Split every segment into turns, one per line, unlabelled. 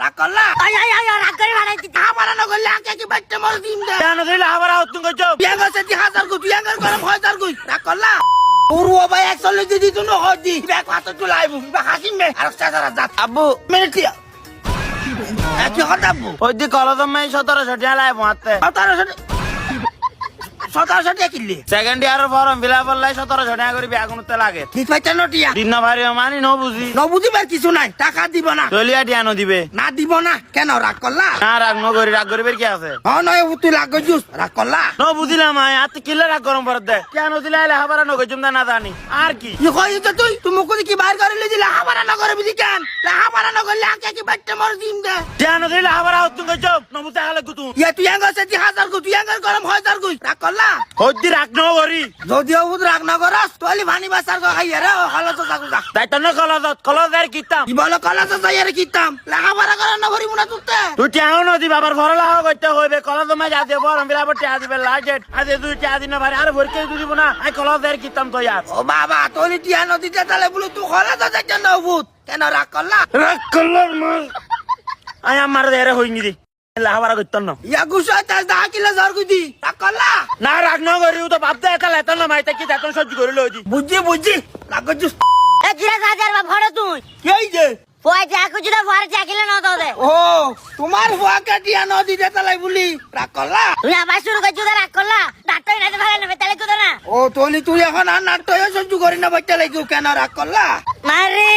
রাগ করলা
রাগ করে বাড়াই দিতে
হাবারা না করলে আকে কি বাচ্চা মর দিন দে
কেন দিলে হাবারা হতুন গজো
বিয়া গছে 1000 কই বিয়া গরম 1000 কই রাগ করলা পুরো ভাই 41 দিদি তুই হদি ব্যাগ হাতে তুলাইবু বা হাসিম বে আর 4000 দাত
আব্বু
মিনিটিয়া কি কথা আব্বু
ওই দি কলদম মাই 1700 টাকা লাই মারতে
1700 টাকা কিনলি
সেকেন্ড ইয়ারের ফর্ম ফিলআপ করলাই 1700 টাকা করে ব্যাগ উনতে লাগে
ঠিক পাইতা নটিয়া
দিন না ভারি মানি ন বুঝি
নবুদিবার কিছু নাই টাকা দিব না
তলিয়া টিয়া ন দিবে
না দিব না কেন রাগ করলা
না রাগ করিবের কি আছে
নয় তুই লাগ জুস রাগ করলা
ন বুঝিলাম আয় আত কিলে রাগ গরম পড়ত দে কেন দিলে আইলে হাবারা ন গজুম না জানি আর কি
ই কই তো তুই মুকুদি কি বাইর করে লিজি লাহাবারা না করে বুঝি কেন লাহাবারা না করলে আকে কি বাচ্চা মর দিন দে
কেন দিলে হাবারা হতুন গজো ন বুঝা গেল গুতু
ইয়া তুই আঙ্গছে 1000 কই তুই আঙ্গর গরম 1000 কই রাগ করলা
হদ্দি রাগ ন করি
যদিও বুদ রাগ না করস তোলি ভানি বাসার কো খাইয়া রে হলো তো যাকু যা
তাই তো ন কলদার কিতাম
কি বলো কলা তো যাইয়া রে কিতাম লাহাবারা করে না ভরি মুনা তুতে
তুই টিয়াও ন দি বাবার ঘরে লাহ করতে হইবে কলদম মাই যাতে ফর্ম ফিলআপ টিয়া দিবে লাজেট আজে তুই টিয়া দিন ভারি আর ভরকে দিব না আই কলদার কিতাম তো ইয়ার
ও বাবা তোলি টিয়া নদীতে তালে বলে তুই খলা তো যাইছ না বুত কেন রাগ করলা
রাগ কলর মার আই আমার দেরে হইনি দি হাবারা করতাম না
ইয়া গুসা তাস 10 কিলো জর কই দি রাগ করলা
না রাগ ন করি তো ভাবতে এটা লেতন না মাইতে কি তেতন সহ্য করে লই দি
বুঝছি রাগ জুস
এ জিরা হাজার বা ভরে তুই
এই যে
পয় যা কিছু না ভরে চাকিলে না তো দে
ও তোমার হুয়া কাটিয়া নদীতে তালাই বলি রাগ করলা
তুই আবার শুরু করছিস রাগ করলা ডাক্তার না ভালো না তাহলে কোথা না
ও তোলি তুই এখন আর নাট্য সহ্য করি না বাচ্চা লাগি কেন রাগ করলা
মারে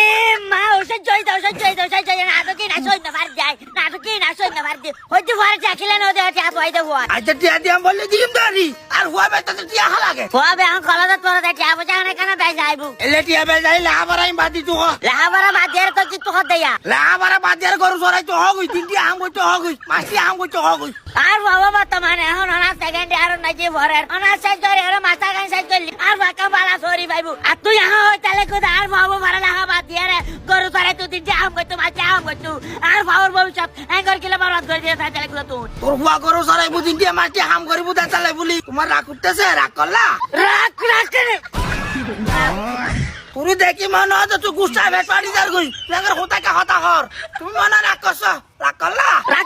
মা ওষুধ জয় দাও ওষুধ জয় দাও ওষুধ জয় না তো কি না সই না ভার যায় না তো কি না সই না ভার দি হইতে ভরে চাকিলে না দে চা তো আইতে হওয়া
আচ্ছা টিয়া দিয়াম বললে দিম দারি আর হুয়া বেটা তো টিয়া হালাগে
হওয়া বে আন কলা তো তোরা চা বজা না কেন বে যাইবু
এলে টিয়া বে যাই লাহাবারাই বাদি তো
লাহাবারা বাদের তো কি তো হদেয়া
লাহাবারা বাদিয়ার গরু সরাই তো হগুই তিনটি আম কইতে হগুই মাসি আম কইতে হগুই
আর বাবা বর্তমানে এখন অনা সেকেন্ড আর নাকি ভরে অনা সাইজ করে আর মাথা গান সাইজ করলি আর বাকা বালা সরি ভাইবু আর তুই এখন হই তাহলে কোথা আর বাবা ভরা লাগা বাদ দিয়ে রে গরু সরাই তুই তিনটি আম কইতো মাছি আম কইতো আর বাবার ভবিষ্যৎ এঙ্গর কিলো বরবাদ করে দিয়ে তাহলে কোথা তুই
তোর হুয়া গরু সরাই বুদিন দিয়ে মাটি হাম করিবু দা তালে বলি তোমার রাগ উঠতেছে রাগ করলা
রাখ রাখ রে
পুরি দেখি মনে হয় তুই গুস্তা ভেট পাড়ি যার গই তুই হোতাকে হতা হর তুমি মনে রাগ করছ রাগ করলা
রাখ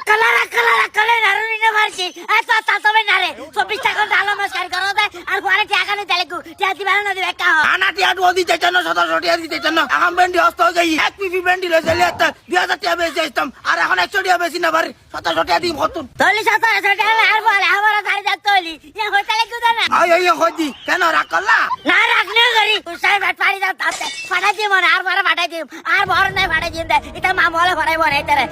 কলা নারুনি না মারছি এত তাতবে না রে 24 টাকা ডালো মাস্কার করো দে আর ঘরে টাকা নে তাহলে টিয়া দিবা না দিবে কা
আনা টিয়া তো দিতে চান 1700 টিয়া দিতে চান এখন বেন্ডি হস্ত হয়ে যাই এক পিপি বেন্ডি লয়ে চলে একটা 2000 টিয়া বেচে আসতাম আর এখন 100 টিয়া বেশি না পারি 1700 টিয়া দিম কত
তলি 1700 টাকা আর বলে আমার গাড়ি যাক তলি এ হই তাহলে কোথা না
আই হদি কেন রাগ করলা
না রাখনে করি কুসাই ভাট পাড়ি দাও তাতে ফাটাই দিব না আর বড় ফাটাই দিব আর বড় নাই ফাটাই দিন দে এটা মা বলে ফাটাই বড় এটারে